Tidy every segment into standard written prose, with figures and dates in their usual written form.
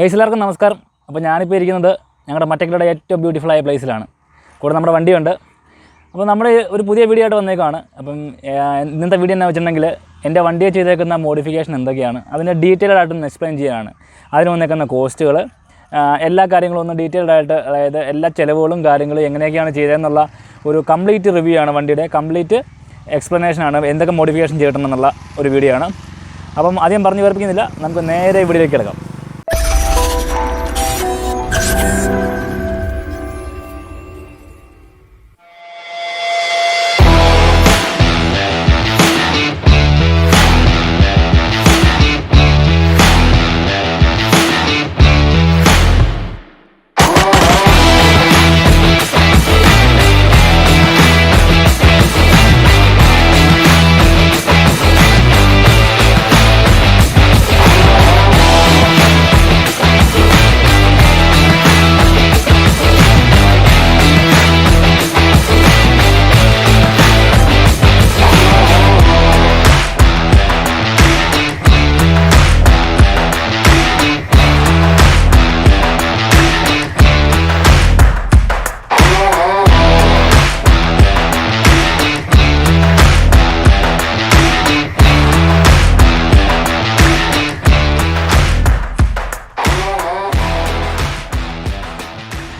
Guys എല്ലാവർക്കും നമസ്കാരം. അപ്പോൾ ഞാനിപ്പോൾ ഇരിക്കുന്നത് ഞങ്ങളുടെ മറ്റക്കരയുടെ ഏറ്റവും ബ്യൂട്ടിഫുൾ ആയ പ്ലേസിലാണ്. കൂടെ നമ്മുടെ വണ്ടിയുണ്ട്. അപ്പോൾ നമ്മൾ ഒരു പുതിയ വീഡിയോ ആയിട്ട് വന്നേക്കാണ്. അപ്പം ഇന്നത്തെ വീഡിയോ എന്ന് വെച്ചിട്ടുണ്ടെങ്കിൽ എൻ്റെ വണ്ടിയെ ചെയ്തേക്കുന്ന മോഡിഫിക്കേഷൻ എന്തൊക്കെയാണ്, അതിൻ്റെ ഡീറ്റെയിൽഡ് ആയിട്ടൊന്ന് എക്സ്പ്ലെയിൻ ചെയ്യാനാണ്. അതിന് വന്നേക്കുന്ന കോസ്റ്റുകൾ, എല്ലാ കാര്യങ്ങളും ഒന്ന് ഡീറ്റെയിൽഡ് ആയിട്ട്, അതായത് എല്ലാ ചിലവുകളും കാര്യങ്ങളും എങ്ങനെയൊക്കെയാണ് ചെയ്തതെന്നുള്ള ഒരു കംപ്ലീറ്റ് റിവ്യൂ ആണ്, വണ്ടിയുടെ കംപ്ലീറ്റ് എക്സ്പ്ലനേഷനാണ്, എന്തൊക്കെ മോഡിഫിക്കേഷൻ ചെയ്തിട്ടുണ്ടെന്നുള്ള ഒരു വീഡിയോ ആണ്. അപ്പം ആദ്യം പറഞ്ഞു വേർപ്പിക്കുന്നില്ല, നമുക്ക് നേരെ വീഡിയോയിലേക്ക് കിടക്കാം.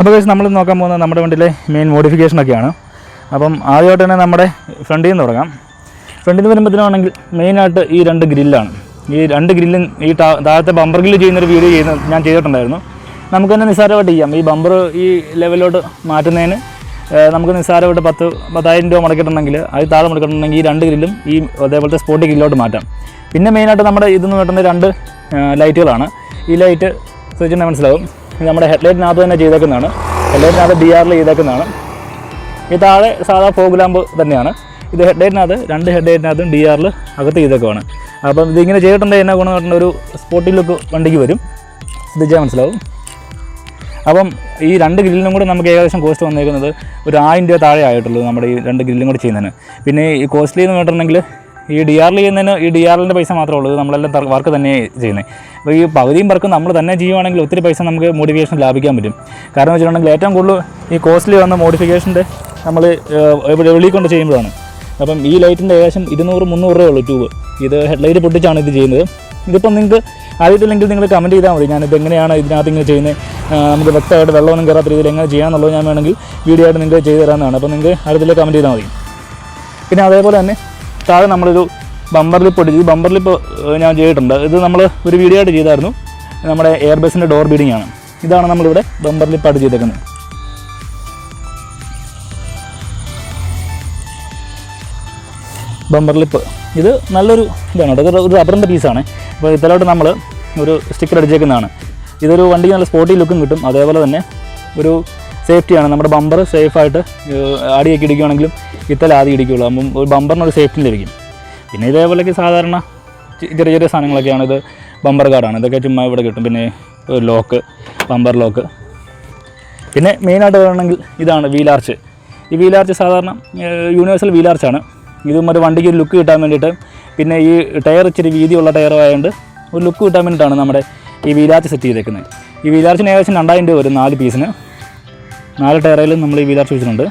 അപ്പോൾ ഗൈസ് നമ്മൾ നോക്കാൻ പോകുന്നത് നമ്മുടെ വണ്ടിയിലെ മെയിൻ മോഡിഫിക്കേഷനൊക്കെയാണ്. അപ്പം ആദ്യമായിട്ട് തന്നെ നമ്മുടെ ഫ്രണ്ടിൽ നിന്ന് തുടങ്ങാം. ഫ്രണ്ടിൽ നിന്ന് വരുമ്പോഴത്തേനാണെങ്കിൽ മെയിനായിട്ട് ഈ രണ്ട് ഗ്രില്ലാണ്. ഈ രണ്ട് ഗ്രില്ലും ഈ താഴത്തെ ബമ്പർ ഗ്രില്ല് ചെയ്യുന്നൊരു വീഡിയോ ഞാൻ ചെയ്തിട്ടുണ്ടായിരുന്നു. നമുക്ക് തന്നെ നിസ്സാരമായിട്ട് ചെയ്യാം. ഈ ബമ്പർ ഈ ലെവലിലോട്ട് മാറ്റുന്നതിന് നമുക്ക് നിസ്സാരമായിട്ട് 10,000 രൂപ മുടക്കിയിട്ടുണ്ടെങ്കിൽ, അത് താഴെ മുടക്കിയിട്ടുണ്ടെങ്കിൽ ഈ രണ്ട് ഗ്രില്ലും ഈ അതേപോലത്തെ സ്പോട്ടി ഗ്രില്ലോട്ട് മാറ്റാം. പിന്നെ മെയിനായിട്ട് നമ്മുടെ ഇതെന്ന് കിട്ടുന്ന രണ്ട് ലൈറ്റുകളാണ്. ഈ ലൈറ്റ് ശ്രദ്ധിച്ചാൽ മനസ്സിലാവും, ഇത് നമ്മുടെ ഹെഡ്ലൈറ്റിനകത്ത് തന്നെ ചെയ്തേക്കുന്നതാണ്. ഹെഡ്ലൈറ്റിനകത്ത് DRL ചെയ്തേക്കുന്നതാണ്. ഈ താഴെ സാധാ ഫോഗ് ലാമ്പ് തന്നെയാണ്. ഇത് ഹെഡ്ലൈറ്റിനകത്ത്, രണ്ട് ഹെഡ്ലൈറ്റിനകത്തും DRL അകത്ത് ചെയ്തേക്കുവാണ്. അപ്പം ഇതിങ്ങനെ ചെയ്തിട്ടുണ്ടെങ്കിൽ എന്നാ ഗുണം പറഞ്ഞ ഒരു സ്പോട്ടി ലുക്ക് വണ്ടിക്ക് വരും, ശ്രദ്ധിച്ചാൽ മനസ്സിലാവും. അപ്പം ഈ രണ്ട് ഗ്രില്ലിനും കൂടെ നമുക്ക് ഏകദേശം കോസ്റ്റ് വന്നേക്കുന്നത് ഒരു 1000 രൂപ താഴെ ആയിട്ടുള്ളൂ നമ്മുടെ ഈ രണ്ട് ഗ്രില്ലും കൂടെ ചെയ്യുന്നതിന്. പിന്നെ ഈ കോസ്റ്റ്ലി എന്ന് പറഞ്ഞിട്ടുണ്ടെങ്കിൽ ഈ DRL ചെയ്യുന്നതിന് ഈ DRLൻ്റെ പൈസ മാത്രമേ ഉള്ളൂ, നമ്മളെല്ലാം വർക്ക് തന്നെ ചെയ്യുന്നത്. അപ്പോൾ ഈ പകുതിയും വർക്ക് നമ്മൾ തന്നെ ചെയ്യുവാണെങ്കിൽ ഒത്തിരി പൈസ നമുക്ക് മോഡിഫിക്കേഷൻ ലാഭിക്കാൻ പറ്റും. കാരണം വെച്ചിട്ടുണ്ടെങ്കിൽ ഏറ്റവും കൂടുതൽ ഈ കോസ്റ്റ്ലി വന്ന മോഡിഫിക്കേഷൻ്റെ നമ്മൾ വെളിയിൽ കൊണ്ട് ചെയ്യുമ്പോഴാണ്. അപ്പം ഈ ലൈറ്റിൻ്റെ ഏകദേശം 200-300 രൂപയേ ഉള്ളൂ ട്യൂബ്. ഇത് ഹെഡ്ലൈറ്റ് പൊട്ടിച്ചാണ് ഇത് ചെയ്യുന്നത്. ഇതിപ്പം നിങ്ങൾക്ക് അറിയത്തില്ലെങ്കിൽ നിങ്ങൾ കമൻറ്റ് ചെയ്താൽ മതി, ഞാനിത് എങ്ങനെയാണ് ഇതിനകത്ത് ഇങ്ങനെ ചെയ്യുന്നത്, നമുക്ക് വ്യക്തമായിട്ട് വെള്ളമൊന്നും കയറാത്ത രീതിയിൽ എങ്ങനെ ചെയ്യാമെന്നുള്ളത് ഞാൻ വേണമെങ്കിൽ വീഡിയോ ആയിട്ട് നിങ്ങൾക്ക് ചെയ്തു തരാമെന്നാണ്. അപ്പോൾ നിങ്ങൾക്ക് അടുത്തിൽ കമൻറ്റ് ചെയ്താൽ മതി. പിന്നെ അതേപോലെ തന്നെ താഴെ നമ്മളൊരു ബമ്പർ ലിപ്പ് ഒട്ടിച്ച്, ഈ ബമ്പർ ലിപ്പ് ഞാൻ ചെയ്തിട്ടുണ്ട്. ഇത് നമ്മൾ ഒരു വീഡിയോ ആയിട്ട് ചെയ്തായിരുന്നു. നമ്മുടെ എയർ ബസിൻ്റെ ഡോർ ബീഡിംഗ് ആണ്. ഇതാണ് നമ്മളിവിടെ ബമ്പർ ലിപ്പായിട്ട് ചെയ്തേക്കുന്നത്. ബമ്പർ ലിപ്പ് ഇത് നല്ലൊരു ഇതാണ് കേട്ടോ, ഒരു റബ്ബറിൻ്റെ പീസാണ്. അപ്പോൾ ഇതിലോട്ട് നമ്മൾ ഒരു സ്റ്റിക്കർ അടിച്ചേക്കുന്നതാണ്. ഇതൊരു വണ്ടിക്ക് നല്ല സ്പോട്ടി ലുക്കും കിട്ടും. അതേപോലെ തന്നെ ഒരു സേഫ്റ്റിയാണ്. നമ്മുടെ ബമ്പർ സേഫായിട്ട് ആടിയൊക്കെ ഇടിക്കുകയാണെങ്കിലും ഇത്തല ആദ്യം ഇടിക്കുകയുള്ളൂ. അപ്പം ഒരു ബമ്പറിനൊരു സേഫ്റ്റി ലഭിക്കും. പിന്നെ ഇതേപോലെയൊക്കെ സാധാരണ ചെറിയ ചെറിയ സാധനങ്ങളൊക്കെയാണ്. ഇത് ബമ്പർ കാർഡാണ്, ഇതൊക്കെ ചുമ്മാ ഇവിടെ കിട്ടും. പിന്നെ ഒരു ലോക്ക്, ബമ്പർ ലോക്ക്. പിന്നെ മെയിനായിട്ട് പറയണമെങ്കിൽ ഇതാണ് വീലാർച്ച്. ഈ വീലാർച്ച് സാധാരണ യൂണിവേഴ്സൽ വീലാർച്ചാണ്. ഇതും ഒരു വണ്ടിക്ക് ഒരു ലുക്ക് കിട്ടാൻ വേണ്ടിയിട്ട്, പിന്നെ ഈ ടയർ ഇച്ചിരി വീതിയുള്ള ടയറായതുകൊണ്ട് ഒരു ലുക്ക് കിട്ടാൻ വേണ്ടിയിട്ടാണ് നമ്മുടെ ഈ വീലാർച്ച് സെറ്റ് ചെയ്തേക്കുന്നത്. ഈ വീലാർച്ചിന് ഏകദേശം 2000 രൂപ വരും 4 പീസിന്. 4 ടയറിലും നമ്മൾ ഈ വീലാർച്ച് വെച്ചിട്ടുണ്ട്.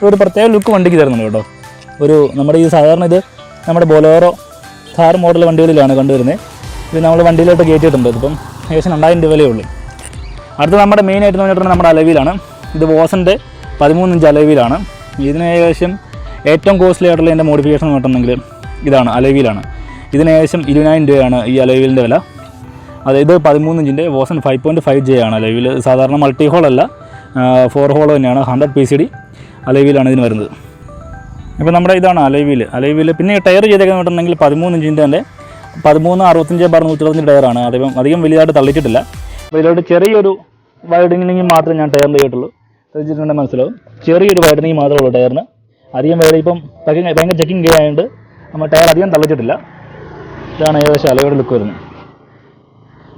ഒരു പ്രത്യേക ലുക്ക് വണ്ടിക്ക് തരുന്നുണ്ട് കേട്ടോ. ഒരു നമ്മുടെ ഈ സാധാരണ ഇത് നമ്മുടെ ബൊലേറോ കാർ മോഡൽ വണ്ടികളിലാണ് കണ്ടുവരുന്നത്. ഇത് നമ്മൾ വണ്ടിയിലോട്ട് കയറ്റിയിട്ടുണ്ട്. ഇതിപ്പം ഏകദേശം 2000 രൂപ വിലയേ ഉള്ളൂ. അടുത്ത് നമ്മുടെ മെയിനായിട്ട് പറഞ്ഞിട്ടുണ്ടെങ്കിൽ നമ്മുടെ അലവിലാണ്. ഇത് ബോസിൻ്റെ 13 ഇഞ്ച് അലവിലാണ്. ഇതിന് ഏകദേശം ഏറ്റവും കോസ്റ്റ്ലി ആയിട്ടുള്ള എൻ്റെ മോഡിഫിക്കേഷൻ എന്ന് പറഞ്ഞിട്ടുണ്ടെങ്കിൽ ഇതാണ്, അലവിലാണ്. ഇതിന് ഏകദേശം 20,000 രൂപയാണ് ഈ അലവിലിൻ്റെ വില. അതായത് 13 ഇഞ്ചിൻ്റെ വോസൺ 5.5J ആണ് അലവിൽ. സാധാരണ മൾട്ടി ഹോളല്ല, 4 ഹോൾ തന്നെയാണ്. 100 PCD അലവിലാണ് ഇതിന് വരുന്നത്. ഇപ്പോൾ നമ്മുടെ ഇതാണ് അലവിൽ. പിന്നെ ടയർ ചെയ്തേക്കെന്ന് പറഞ്ഞിട്ടുണ്ടെങ്കിൽ 13 ഇഞ്ചിൻ്റെ തന്നെ 1365/125 ടയറാണ്. അധികം വലുതായിട്ട് തള്ളിച്ചിട്ടില്ല. അപ്പോൾ ഇതിലോട്ട് ചെറിയൊരു വൈഡനിങ് മാത്രമേ ഞാൻ ടയറിൽ ചെയ്തിട്ടുള്ളൂ. ശ്രദ്ധിച്ചിട്ടുണ്ടെങ്കിൽ മനസ്സിലാവും, ചെറിയൊരു വൈഡനിങ് മാത്രമേ ഉള്ളൂ ടയറിന്. അധികം വേറെ ഇപ്പം ഭയങ്കര ചെക്കിങ് ആയതുകൊണ്ട് നമ്മൾ ടയർ അധികം തള്ളിച്ചിട്ടില്ല. ഇതാണ് ഏകദേശം അലയുടെ ലുക്ക് വരുന്നത്.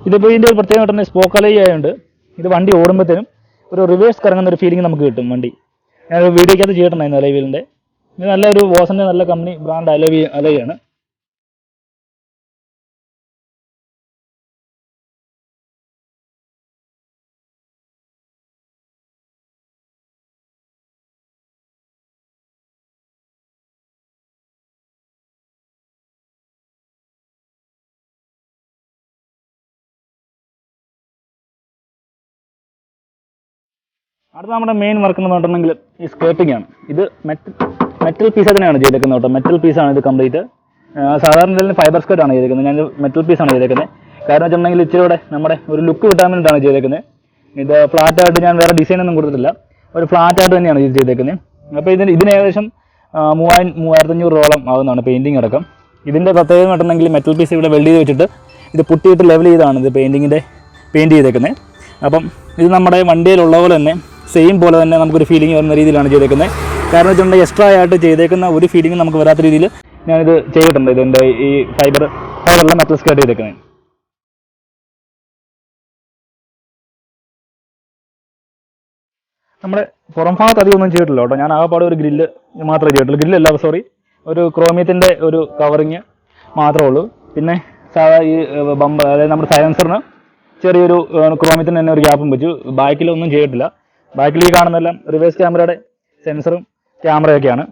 ഇതിപ്പോൾ ഇതിൻ്റെ ഒരു പ്രത്യേകം കിട്ടുന്ന സ്പോക്ക് അലൈ ആയതുകൊണ്ട് ഇത് വണ്ടി ഓടുമ്പോഴത്തേനും ഒരു റിവേഴ്സ് കറങ്ങുന്ന ഒരു ഫീലിംഗ് നമുക്ക് കിട്ടും വണ്ടി. ഞാൻ വീഡിയോക്കകത്ത് ചെയ്തിട്ടുണ്ടായിരുന്നു അലൈവിലിൻ്റെ. ഇത് നല്ലൊരു വോസൻ്റെ നല്ല കമ്പനി ബ്രാൻഡ് അലൈയാണ്. അടുത്ത നമ്മുടെ മെയിൻ വർക്ക് എന്ന് പറഞ്ഞിട്ടുണ്ടെങ്കിൽ ഈ സ്കേർട്ടിംഗ് ആണ്. ഇത് മെറ്റൽ പീസ് തന്നെയാണ് ചെയ്തേക്കുന്നത് കേട്ടോ. മെറ്റൽ പീസാണ് ഇത് കംപ്ലീറ്റ്. സാധാരണ ഫൈബർ സ്കേർട്ടാണ് ചെയ്തേക്കുന്നത്. ഞാൻ മെറ്റൽ പീസാണ് ചെയ്തേക്കുന്നത്. കാരണം വെച്ചിട്ടുണ്ടെങ്കിൽ ഇച്ചിരി കൂടെ നമ്മുടെ ഒരു ലുക്ക് കിട്ടാൻ വേണ്ടിയിട്ടാണ് ചെയ്തേക്കുന്നത്. ഇത് ഫ്ലാറ്റായിട്ട് ഞാൻ വേറെ ഡിസൈൻ ഒന്നും കൊടുത്തിട്ടില്ല. ഒരു ഫ്ലാറ്റായിട്ട് തന്നെയാണ് ഇത് ചെയ്തേക്കുന്നത്. അപ്പോൾ ഇതിന് ഏകദേശം 3500 രൂപയോളം ആകുന്നതാണ് പെയിൻറ്റിങ് അടക്കം. ഇതിൻ്റെ പ്രത്യേകത പറഞ്ഞിട്ടുണ്ടെങ്കിൽ മെറ്റൽ പീസ് ഇവിടെ വെൽഡ് ചെയ്ത് വെച്ചിട്ട് ഇത് പുട്ടിയിട്ട് ലെവൽ ചെയ്താണ് ഇത് പെയിൻറ്റ് ചെയ്തേക്കുന്നത്. അപ്പം ഇത് നമ്മുടെ വണ്ടിയിലുള്ള പോലെ തന്നെ സെയിം പോലെ തന്നെ നമുക്കൊരു ഫീലിംഗ് വരുന്ന രീതിയിലാണ് ചെയ്തേക്കുന്നത്. കാരണം വെച്ചിട്ടുണ്ടെങ്കിൽ എക്സ്ട്രാ ആയിട്ട് ചെയ്തേക്കുന്ന ഒരു ഫീലിംഗ് നമുക്ക് വരാത്ത രീതിയിൽ ഞാനിത് ചെയ്തിട്ടുണ്ട്. ഇതിൻ്റെ ഈ ഫൈബറിലെ മെറ്റൽ സ്കേർട്ട് ചെയ്തേക്കുന്നത്. നമ്മുടെ പുറം ഭാഗത്ത് അധികം ഒന്നും ചെയ്തിട്ടില്ല കേട്ടോ. ഞാൻ ആകെപ്പാടെ ഒരു ഗ്രില്ല് മാത്രമേ ചെയ്തിട്ടുള്ളൂ. ഗ്രില്ലല്ല, സോറി, ഒരു ക്രോമിയത്തിൻ്റെ ഒരു കവറിങ് മാത്രമേ ഉള്ളൂ. പിന്നെ സാധാ ഈ ബമ്പർ, അതായത് നമ്മുടെ സൈലൻസറിന് ചെറിയൊരു ക്രോമിയത്തിന് തന്നെ ഒരു ഗ്യാപ്പും വെച്ചു. ബാക്കിലൊന്നും ചെയ്തിട്ടില്ല. ബാക്കിൽ ഈ കാണുന്നതെല്ലാം റിവേഴ്സ് ക്യാമറയുടെ സെൻസറും ക്യാമറയൊക്കെയാണ്.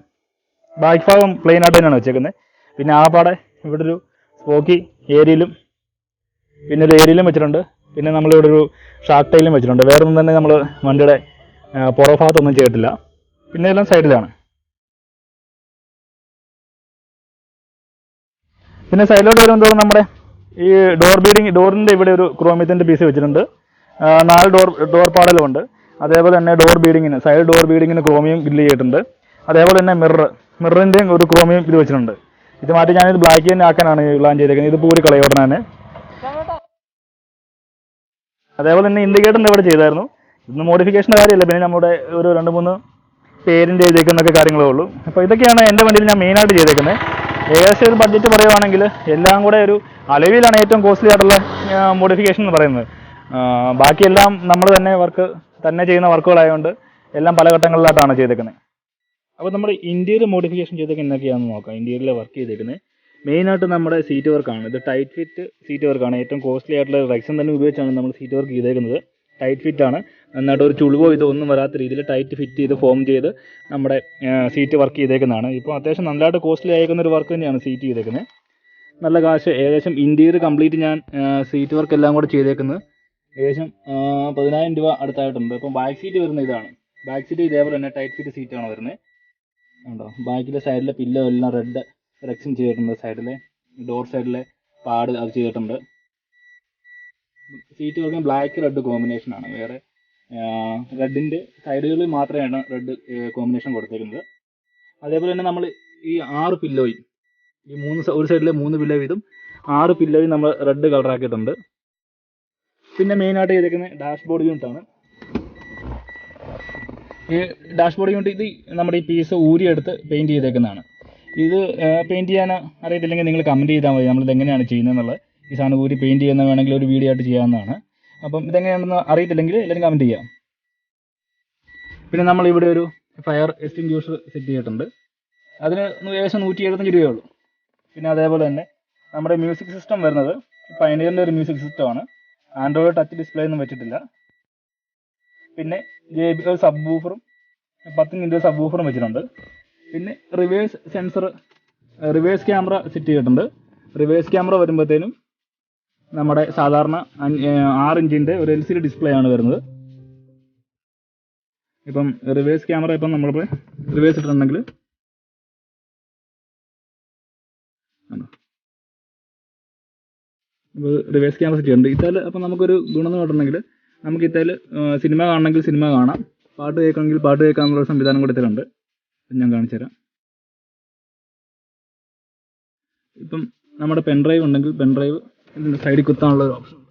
ബാക്ക് ഭാഗം പ്ലെയിൻ ആയിട്ട് തന്നെയാണ് വെച്ചേക്കുന്നത്. പിന്നെ ആകെപ്പാടെ ഇവിടെ ഒരു സ്പോക്കി ഏരിയയിലും പിന്നെ ഒരു ഏരിയയിലും വെച്ചിട്ടുണ്ട്. പിന്നെ നമ്മളിവിടെ ഒരു ഷാർക്ക് ടൈലും വെച്ചിട്ടുണ്ട്. വേറെ ഒന്നും തന്നെ നമ്മൾ വണ്ടിയുടെ പുറം ഭാഗത്തൊന്നും ചെയ്തിട്ടില്ല. പിന്നെ എല്ലാം സൈഡിലാണ്. പിന്നെ സൈഡിലോട്ട് വരുമ്പോൾ നമ്മുടെ ഈ ഡോറിൻ്റെ ഇവിടെ ഒരു ക്രോമിയത്തിൻ്റെ പീസ് വെച്ചിട്ടുണ്ട്. 4 ഡോർ പാടലുമുണ്ട്. അതേപോലെ തന്നെ സൈഡ് ഡോർ ബീഡിങ്ങിന് ക്രോമിയം ഗ്രില്ല് ചെയ്തിട്ടുണ്ട്. അതേപോലെ തന്നെ മിററിൻ്റെയും ഒരു ക്രോമിയം ഇത് വെച്ചിട്ടുണ്ട്. ഇത് മാറ്റി ഞാനിത് ബ്ലാക്ക് തന്നെ ആക്കാനാണ് പ്ലാൻ ചെയ്തേക്കുന്നത്. ഇത് പൂരി കളയോടെ തന്നെ. അതേപോലെ തന്നെ ഇൻഡിക്കേറ്ററിൻ്റെ ഇവിടെ ചെയ്തായിരുന്നു. ഇതൊന്നും മോഡിഫിക്കേഷൻ്റെ കാര്യമല്ല. പിന്നെ നമ്മുടെ ഒരു 2-3 പേരിൻ്റെ ചെയ്തേക്കുന്നൊക്കെ കാര്യങ്ങളേ ഉള്ളൂ. അപ്പോൾ ഇതൊക്കെയാണ് എൻ്റെ വണ്ടിയിൽ ഞാൻ മെയിനായിട്ട് ചെയ്തേക്കുന്നത്. ഏകദേശം ഒരു ബഡ്ജറ്റ് പറയുവാണെങ്കിൽ എല്ലാം കൂടെ ഒരു അലവിലാണ് ഏറ്റവും കോസ്റ്റ്ലി ആയിട്ടുള്ള മോഡിഫിക്കേഷൻ എന്ന് പറയുന്നത്. ബാക്കിയെല്ലാം നമ്മൾ തന്നെ ചെയ്യുന്ന വർക്കുകളായതുകൊണ്ട് എല്ലാം പല ഘട്ടങ്ങളിലായിട്ടാണ് ചെയ്തേക്കുന്നത്. അപ്പോൾ നമ്മുടെ ഇന്ത്യയിൽ മോഡിഫിക്കേഷൻ ചെയ്തേക്കുന്നത് എന്തൊക്കെയാണെന്ന് നോക്കാം. ഇന്ത്യയിൽ വർക്ക് ചെയ്തേക്കുന്നത് മെയിനായിട്ട് നമ്മുടെ സീറ്റ് വർക്കാണ്. ഇത് ടൈറ്റ് ഫിറ്റ് സീറ്റ് വർക്കാണ്. ഏറ്റവും കോസ്റ്റ്ലി ആയിട്ടുള്ള റെക്സൺ തന്നെ ഉപയോഗിച്ചാണ് നമ്മൾ സീറ്റ് വർക്ക് ചെയ്തേക്കുന്നത്. ടൈറ്റ് ഫിറ്റാണ്. നന്നായിട്ട് ഒരു ചുളിവോ ഇതൊന്നും വരാത്ത രീതിയിൽ ടൈറ്റ് ഫിറ്റ് ചെയ്ത് ഫോം ചെയ്ത് നമ്മുടെ സീറ്റ് വർക്ക് ചെയ്തേക്കുന്നതാണ്. ഇപ്പോൾ അത്യാവശ്യം നല്ലതായിട്ട് കോസ്റ്റ്ലി അയക്കുന്ന ഒരു വർക്ക് തന്നെയാണ് സീറ്റ് ചെയ്തേക്കുന്നത്. നല്ല കാശ്. ഏകദേശം ഇന്ത്യയിൽ കംപ്ലീറ്റ് ഞാൻ സീറ്റ് വർക്ക് എല്ലാം കൂടെ ചെയ്തേക്കുന്നത് ഏകദേശം 10,000 രൂപ അടുത്തായിട്ടുണ്ട്. ഇപ്പം ബാക്ക് സീറ്റ് വരുന്ന ഇതാണ്. ബാക്ക് സീറ്റ് ഇതേപോലെ തന്നെ ടൈറ്റ് ഫിറ്റ് സീറ്റാണ് വരുന്നത്. ഉണ്ടോ, ബാക്കിലെ സൈഡിലെ പില്ലോ എല്ലാം റെഡ് റെക്സിൻ ചെയ്തിട്ടുണ്ട്. സൈഡിലെ ഡോർ സൈഡിലെ പാട് അത് ചെയ്തിട്ടുണ്ട്. സീറ്റ് വരുന്നത് ബ്ലാക്ക് റെഡ് കോമ്പിനേഷനാണ്. വേറെ റെഡിൻ്റെ സൈഡുകളിൽ മാത്രമാണ് റെഡ് കോമ്പിനേഷൻ കൊടുത്തേക്കുന്നത്. അതേപോലെ തന്നെ നമ്മൾ ഈ 6 പില്ലോയും ഒരു സൈഡിലെ 3 പില്ലോ വീതം 6 പില്ലോയും നമ്മൾ റെഡ് കളറാക്കിയിട്ടുണ്ട്. പിന്നെ മെയിനായിട്ട് ചെയ്തേക്കുന്നത് ഡാഷ്ബോർഡ് യൂണിറ്റാണ്. ഈ ഡാഷ്ബോർഡ് യൂണിറ്റ് ഇത് നമ്മുടെ ഈ പീസ് ഊരിയെടുത്ത് പെയിൻറ്റ് ചെയ്തേക്കുന്നതാണ്. ഇത് പെയിൻറ്റ് ചെയ്യാൻ അറിയത്തില്ലെങ്കിൽ നിങ്ങൾ കമൻറ്റ് ചെയ്താൽ മതി നമ്മളിത് എങ്ങനെയാണ് ചെയ്യുന്നതെന്നുള്ളത്. ഈ സാധനം ഊരി പെയിൻറ്റ് ചെയ്യുന്ന വേണമെങ്കിൽ ഒരു വീഡിയോ ആയിട്ട് ചെയ്യാവുന്നതാണ്. അപ്പം ഇതെങ്ങനെയാണെന്ന് അറിയത്തില്ലെങ്കിൽ എല്ലാവരും കമൻറ്റ് ചെയ്യാം. പിന്നെ നമ്മളിവിടെ ഒരു ഫയർ എക്സ്റ്റിങ്ക്യൂഷർ സെറ്റ് ചെയ്തിട്ടുണ്ട്. അതിന് ഏകദേശം 175 രൂപയേ ഉള്ളൂ. പിന്നെ അതേപോലെ തന്നെ നമ്മുടെ മ്യൂസിക് സിസ്റ്റം വരുന്നത് പയനിയറിൻ്റെ ഒരു മ്യൂസിക് സിസ്റ്റമാണ്. ആൻഡ്രോയിഡ് ടച്ച് ഡിസ്പ്ലേ ഒന്നും വെച്ചിട്ടില്ല. പിന്നെ JBL സബ് വൂഫറും 10 ഇഞ്ച് സബ് വൂഫറും വെച്ചിട്ടുണ്ട്. പിന്നെ റിവേഴ്സ് ക്യാമറ സെറ്റ് ചെയ്തിട്ടുണ്ട്. റിവേഴ്സ് ക്യാമറ വരുമ്പോഴത്തേനും നമ്മുടെ സാധാരണ 6 ഇഞ്ചിൻ്റെ ഒരു LCD ഡിസ്പ്ലേ ആണ് വരുന്നത്. ഇപ്പം റിവേഴ്സ് ക്യാമറ ഇപ്പം നമ്മളിപ്പോൾ റിവേഴ്സ് ഇട്ടിട്ടുണ്ടെങ്കിൽ റിവേഴ്സ് ക്യാമറ സെറ്റ് ചെയ്യുന്നുണ്ട്. ഇത്താൽ അപ്പം നമുക്കൊരു ഗുണം എന്ന് പറഞ്ഞിട്ടുണ്ടെങ്കിൽ നമുക്ക് ഇത്താൽ സിനിമ കാണണമെങ്കിൽ സിനിമ കാണാം, പാട്ട് കേൾക്കണമെങ്കിൽ പാട്ട് കേൾക്കാനുള്ള സംവിധാനം കൂടെ ഇതിലുണ്ട്. ഞാൻ കാണിച്ചു തരാം. ഇപ്പം നമ്മുടെ പെൻഡ്രൈവ് ഉണ്ടെങ്കിൽ പെൻഡ്രൈവ് ഇതിൻ്റെ സൈഡിൽ കുത്താനുള്ള ഒരു ഓപ്ഷൻ ഉണ്ട്.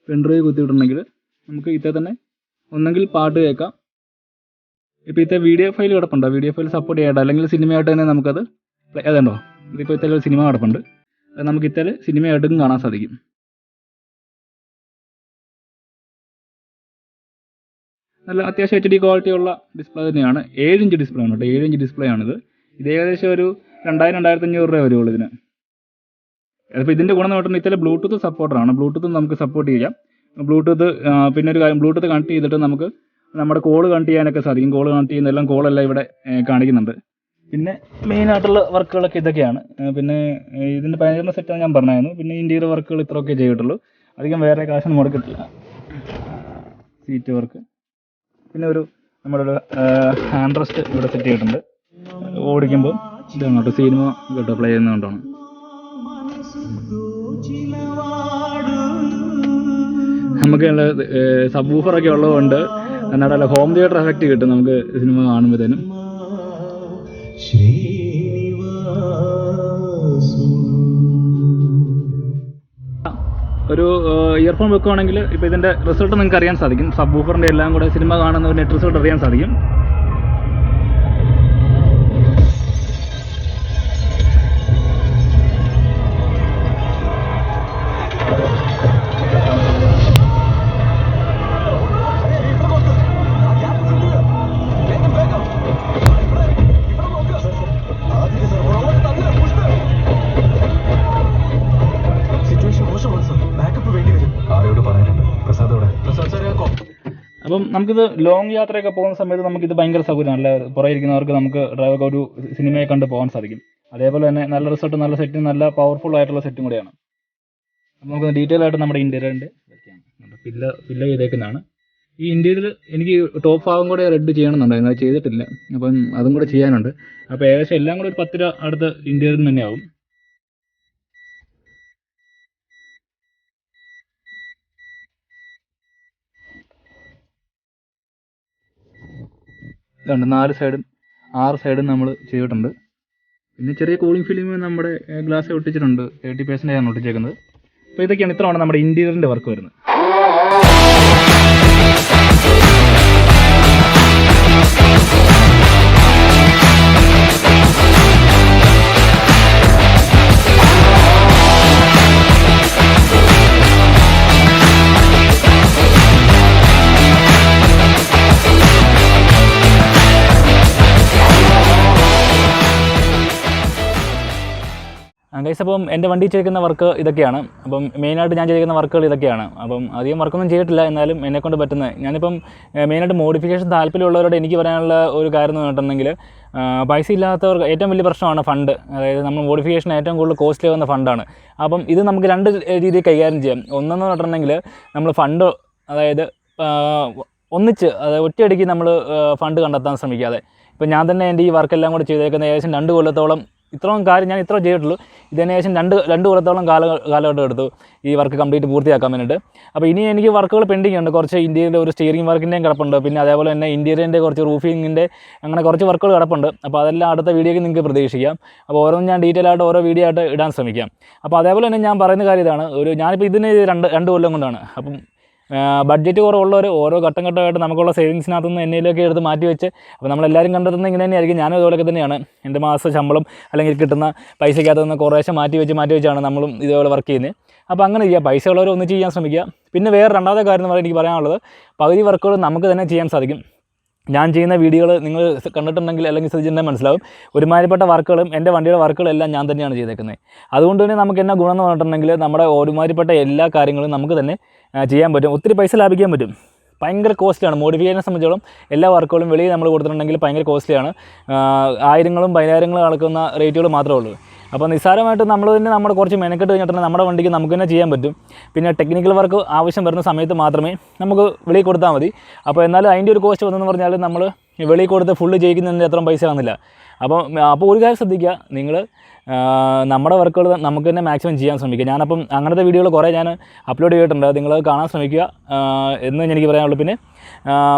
പെൻഡ്രൈവ് കുത്തിയിട്ടുണ്ടെങ്കിൽ നമുക്ക് ഇത്തേ തന്നെ ഒന്നെങ്കിൽ പാട്ട് കേൾക്കാം. ഇപ്പോൾ ഇത്തേ വീഡിയോ ഫയൽ കിടപ്പുണ്ടോ, വീഡിയോ ഫയൽ സപ്പോർട്ട് ചെയ്യട്ടെ, അല്ലെങ്കിൽ സിനിമയായിട്ട് തന്നെ നമുക്കത് അതുണ്ടോ. ഇതിപ്പോൾ ഇത്തേ സിനിമ കിടപ്പുണ്ട്, അത് നമുക്ക് ഇത്തേ സിനിമയായിട്ടും കാണാൻ സാധിക്കും. നല്ല അത്യാവശ്യം HD ക്വാളിറ്റി ഉള്ള ഡിസ്പ്ലേ തന്നെയാണ്. 7 ഇഞ്ച് ഡിസ്പ്ലേ ആണ് കേട്ടോ. 7 ഇഞ്ച് ഡിസ്പ്ലേ ആണിത്. ഇത് ഏകദേശം ഒരു 2000-2500 രൂപ വരുള്ളൂ ഇതിന്. അപ്പോൾ ഇതിൻ്റെ ഗുണം എന്ന് പറഞ്ഞാൽ ഇത്തരം ബ്ലൂടൂത്ത് സപ്പോർട്ടറാണ്. ബ്ലൂടൂത്ത് നമുക്ക് സപ്പോർട്ട് ചെയ്യാം. ബ്ലൂടൂത്ത് പിന്നെ ഒരു കാര്യം, ബ്ലൂടൂത്ത് കണക്ട് ചെയ്തിട്ട് നമുക്ക് നമ്മുടെ കോൾ കണക്ട് ചെയ്യാനൊക്കെ സാധിക്കും. കോൾ കണക്ട് ചെയ്യുന്ന കോളെല്ലാം ഇവിടെ കാണിക്കുന്നുണ്ട്. പിന്നെ മെയിനായിട്ടുള്ള വർക്കുകളൊക്കെ ഇതൊക്കെയാണ്. പിന്നെ ഇതിൻ്റെ പതിനഞ്ച് സെറ്റാണ് ഞാൻ പറഞ്ഞായിരുന്നു. പിന്നെ ഇൻറ്റീരിയർ വർക്കുകൾ ഇത്രയൊക്കെ ചെയ്തിട്ടുള്ളൂ, അധികം വേറെ കാശൊന്നും മുടക്കത്തില്ല. സീറ്റ് വർക്ക്, പിന്നെ നമ്മുടെ ഒരു ഹാൻഡ് റെസ്റ്റ് ഇവിടെ സെറ്റ് ചെയ്തിട്ടുണ്ട്. ഓടിക്കുമ്പോൾ ഇതാണ് കേട്ടോ സിനിമ കേട്ടോ പ്ലേ ചെയ്യുന്നതുകൊണ്ടാണ്. നമുക്ക് നല്ല സബ് വൂഫറൊക്കെ ഉള്ളതുകൊണ്ട് നല്ല ഹോം തിയേറ്റർ എഫക്റ്റ് കിട്ടും നമുക്ക് സിനിമ കാണുമ്പോഴത്തേനും. ഒരു ഇയർഫോൺ വെക്കുകയാണെങ്കിൽ ഇപ്പോൾ ഇതിൻ്റെ റിസൾട്ട് നിങ്ങൾക്ക് അറിയാൻ സാധിക്കും. സബ് വൂഫറിൻ്റെ എല്ലാം കൂടെ സിനിമ കാണുന്ന ഒരു നെറ്റ് റിസൾട്ട് അറിയാൻ സാധിക്കും. അപ്പം നമുക്കിത് ലോങ് യാത്രയൊക്കെ പോകുന്ന സമയത്ത് നമുക്കിത് ഭയങ്കര സൗകര്യമാണ്. നല്ല പുറകെ ഇരിക്കുന്നവർക്ക് നമുക്ക് ഡ്രൈവൊക്കെ ഒരു സിനിമയെ കണ്ട് പോകാൻ സാധിക്കും. അതേപോലെ തന്നെ നല്ല റിസൾട്ട്, നല്ല സെറ്റ്, നല്ല പവർഫുൾ ആയിട്ടുള്ള സെറ്റും കൂടെയാണ്. അപ്പം നമുക്ക് ഡീറ്റെയിൽ ആയിട്ട് നമ്മുടെ ഇൻറ്റീരിയറിൻ്റെ പില്ല ചെയ്തേക്കുന്നതാണ്. ഈ ഇൻറ്റീരിയർ എനിക്ക് ടോപ്പ് ഭാഗം കൂടെ റെഡ് ചെയ്യണമെന്നുണ്ടായിരുന്നു, അത് ചെയ്തിട്ടില്ല. അപ്പം അതും കൂടെ ചെയ്യാനുണ്ട്. അപ്പോൾ ഏകദേശം എല്ലാം കൂടെ ഒരു 10 രൂപ അടുത്ത് ഇൻറ്റീരിയറിന് തന്നെയാവും. ഇതുണ്ട് 4 സൈഡും 6 സൈഡും നമ്മൾ ചെയ്തിട്ടുണ്ട്. പിന്നെ ചെറിയ കൂളിംഗ് ഫിലിം നമ്മുടെ ഗ്ലാസ് ഒട്ടിച്ചിട്ടുണ്ട്, 30% ഒട്ടിച്ചേക്കുന്നത്. അപ്പോൾ ഇതൊക്കെയാണ്, ഇത്രയാണ് നമ്മുടെ ഇൻറ്റീരിയറിൻ്റെ വർക്ക് വരുന്നത്. ഗൈസ്, അപ്പം എൻ്റെ വണ്ടി ചെയ്തിരിക്കുന്ന വർക്ക് ഇതൊക്കെയാണ്. അപ്പം മെയിനായിട്ട് ഞാൻ ചെയ്തിരിക്കുന്ന വർക്കുകൾ ഇതൊക്കെയാണ്. അപ്പം അധികം വർക്കൊന്നും ചെയ്തിട്ടില്ല, എന്നാലും എന്നെക്കൊണ്ട് പറ്റുന്നത്. ഞാനിപ്പം മെയിനായിട്ട് മോഡിഫിക്കേഷൻ താല്പര്യമുള്ളവരോട് എനിക്ക് പറയാനുള്ള ഒരു കാര്യം എന്ന് പറഞ്ഞിട്ടുണ്ടെങ്കിൽ, പൈസ ഇല്ലാത്തവർക്ക് ഏറ്റവും വലിയ പ്രശ്നമാണ് ഫണ്ട്. അതായത് നമ്മൾ മോഡിഫിക്കേഷൻ ഏറ്റവും കൂടുതൽ കോസ്റ്റ്ലി ആവുന്ന ഫണ്ടാണ്. അപ്പം ഇത് നമുക്ക് 2 രീതിയിൽ കൈകാര്യം ചെയ്യാം. ഒന്നെന്ന് പറഞ്ഞിട്ടുണ്ടെങ്കിൽ നമ്മൾ ഫണ്ട്, അതായത് ഒന്നിച്ച്, അതായത് ഒറ്റയടിക്ക് നമ്മൾ ഫണ്ട് കണ്ടെത്താൻ ശ്രമിക്കാതെ. ഇപ്പം ഞാൻ തന്നെ എൻ്റെ ഈ വർക്കെല്ലാം കൂടി ചെയ്തേക്കുന്ന ഏകദേശം 2 കൊല്ലത്തോളം, ഇത്രയും കാര്യം ഞാൻ ഇത്ര ചെയ്തിട്ടുള്ളൂ. ഇതിന് ശേഷം രണ്ട് കൊല്ലത്തോളം കാലഘട്ടം എടുത്തു ഈ വർക്ക് കംപ്ലീറ്റ് പൂർത്തിയാക്കാൻ വേണ്ടിയിട്ട്. അപ്പോൾ ഇനി എനിക്ക് വർക്കുകൾ പെൻഡിങ് ഉണ്ട്. കുറച്ച് ഇൻറ്റീരിയറിൻ്റെ ഒരു സ്റ്റിയറിംഗ് വർക്കിൻ്റെയും കിടപ്പുണ്ട്. പിന്നെ അതേപോലെ തന്നെ ഇൻറ്റീരിയറിൻ്റെ കുറച്ച് റൂഫിങ്ങിൻ്റെ അങ്ങനെ കുറച്ച് വർക്കുകൾ കിടപ്പുണ്ട്. അപ്പോൾ അതെല്ലാം അടുത്ത വീഡിയോയ്ക്ക് നിങ്ങൾക്ക് പ്രതീക്ഷിക്കാം. അപ്പോൾ ഓരോന്നും ഞാൻ ഡീറ്റെയിൽ ആയിട്ട് ഓരോ വീഡിയോ ആയിട്ട് ഇടാൻ ശ്രമിക്കാം. അപ്പോൾ അതേപോലെ തന്നെ ഞാൻ പറയുന്ന കാര്യം ഇതാണ്, ഞാനിപ്പോൾ ഇതിന് 2 കൊല്ലം കൊണ്ടാണ്. അപ്പം ബഡ്ജറ്റ് കുറവുള്ളവർ ഓരോ ഘട്ടമായിട്ട് നമുക്കുള്ള സേവിങ്സിനകത്തു നിന്ന് എന്നേലൊക്കെ എടുത്ത് മാറ്റി വെച്ച്, അപ്പോൾ നമ്മളെല്ലാവരും കണ്ടെത്തുന്നത് ഇങ്ങനെ തന്നെയായിരിക്കും. ഞാനും ഇതുപോലെയൊക്കെ തന്നെയാണ്. എൻ്റെ മാസ ശമ്പളം അല്ലെങ്കിൽ കിട്ടുന്ന പൈസയ്ക്കകത്ത് നിന്ന് കുറേശ്ശെ മാറ്റി വെച്ചാണ് നമ്മളും ഇതുപോലെ വർക്ക് ചെയ്യുന്നത്. അപ്പോൾ അങ്ങനെ ചെയ്യുക, പൈസ ഉള്ളവർ ഒന്ന് ചെയ്യാൻ ശ്രമിക്കുക. പിന്നെ വേറെ രണ്ടാമത്തെ കാര്യം എന്ന് പറയുന്നത് എനിക്ക് പറയാനുള്ളത്, പകുതി വർക്കുകൾ നമുക്ക് തന്നെ ചെയ്യാൻ സാധിക്കും. ഞാൻ ചെയ്യുന്ന വീഡിയോകൾ നിങ്ങൾ കണ്ടിട്ടുണ്ടെങ്കിൽ അല്ലെങ്കിൽ ശ്രദ്ധിച്ചിട്ടുണ്ടെങ്കിൽ മനസ്സിലാവും, ഒരുമാതിരിപ്പെട്ട വർക്കുകളും എൻ്റെ വണ്ടിയുടെ വർക്കുകളെല്ലാം ഞാൻ തന്നെയാണ് ചെയ്തേക്കുന്നത്. അതുകൊണ്ട് തന്നെ നമുക്ക് എന്നാ ഗുണം എന്ന് പറഞ്ഞിട്ടുണ്ടെങ്കിൽ, നമ്മുടെ ഒരുമാതിരിപ്പെട്ട എല്ലാ കാര്യങ്ങളും നമുക്ക് തന്നെ ചെയ്യാൻ പറ്റും. ഒത്തിരി പൈസ ലാഭിക്കാൻ പറ്റും. ഭയങ്കര കോസ്റ്റ്ലിയാണ് മോഡിഫിക്കേഷനെ സംബന്ധിച്ചോളം. എല്ലാ വർക്കുകളും വെളിയിൽ നമ്മൾ കൊടുത്തിട്ടുണ്ടെങ്കിൽ ഭയങ്കര കോസ്റ്റ്ലിയാണ്. 1000-ങ്ങളും 10000-ങ്ങളും അളക്കുന്ന റേറ്റുകൾ മാത്രമേ ഉള്ളൂ. അപ്പോൾ നിസ്സാരമായിട്ട് നമ്മൾ തന്നെ നമ്മുടെ കുറച്ച് മെനക്കെട്ട് കഴിഞ്ഞിട്ടുണ്ടെങ്കിൽ നമ്മുടെ വണ്ടിക്ക് നമുക്ക് തന്നെ ചെയ്യാൻ പറ്റും. പിന്നെ ടെക്നിക്കൽ വർക്ക് ആവശ്യം വരുന്ന സമയത്ത് മാത്രമേ നമുക്ക് വെളിയിൽ കൊടുത്താൽ മതി. അപ്പോൾ എന്നാലും അതിൻ്റെ ഒരു കോസ്റ്റ് വന്നെന്ന് പറഞ്ഞാൽ നമ്മൾ വെളിയിൽ കൊടുത്ത് ഫുള്ള് ചെയ്യിക്കുന്നതിൻ്റെ അത്രയും പൈസ ആകുന്നില്ല. അപ്പോൾ ഒരു കാര്യം ശ്രദ്ധിക്കുക, നിങ്ങൾ നമ്മുടെ വർക്കുകൾ നമുക്ക് തന്നെ മാക്സിമം ചെയ്യാൻ ശ്രമിക്കുക. ഞാനപ്പം അങ്ങനത്തെ വീഡിയോകൾ കുറേ ഞാൻ അപ്ലോഡ് ചെയ്തിട്ടുണ്ട്, നിങ്ങൾ കാണാൻ ശ്രമിക്കുക എന്ന് എനിക്ക് പറയാനുള്ളൂ. പിന്നെ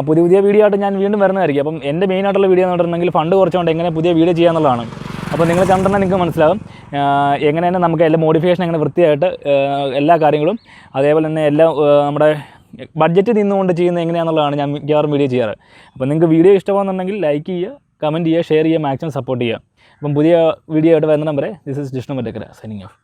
പുതിയ വീഡിയോ ആയിട്ട് ഞാൻ വീണ്ടും വരുന്നതായിരിക്കും. അപ്പം എൻ്റെ മെയിനായിട്ടുള്ള വീഡിയോ എന്ന് പറഞ്ഞിട്ടുണ്ടെങ്കിൽ ഫണ്ട് കുറച്ചുകൊണ്ട് എങ്ങനെ പുതിയ വീഡിയോ ചെയ്യാന്നുള്ളതാണ്. അപ്പോൾ നിങ്ങൾ കണ്ടിട്ടുണ്ടെങ്കിൽ നിങ്ങൾക്ക് മനസ്സിലാവും എങ്ങനെയാണ് നമുക്ക് എല്ലാ മോഡിഫിക്കേഷൻ എങ്ങനെ വൃത്തിയായിട്ട് എല്ലാ കാര്യങ്ങളും, അതേപോലെ തന്നെ എല്ലാം നമ്മുടെ ബഡ്ജറ്റ് നിന്നുകൊണ്ട് ചെയ്യുന്നത് എങ്ങനെയാണെന്നുള്ളതാണ് ഞാൻ മിക്കവാറും വീഡിയോ ചെയ്യാറ്. അപ്പോൾ നിങ്ങൾക്ക് വീഡിയോ ഇഷ്ടമാണെന്നുണ്ടെങ്കിൽ ലൈക്ക് ചെയ്യുക, കമൻറ്റ് ചെയ്യുക, ഷെയർ ചെയ്യുക, മാക്സിമം സപ്പോർട്ട് ചെയ്യുക. അപ്പം പുതിയ വീഡിയോ ആയിട്ട് വരുന്ന നമ്പറെ this is Jishnu Mattakkara signing of.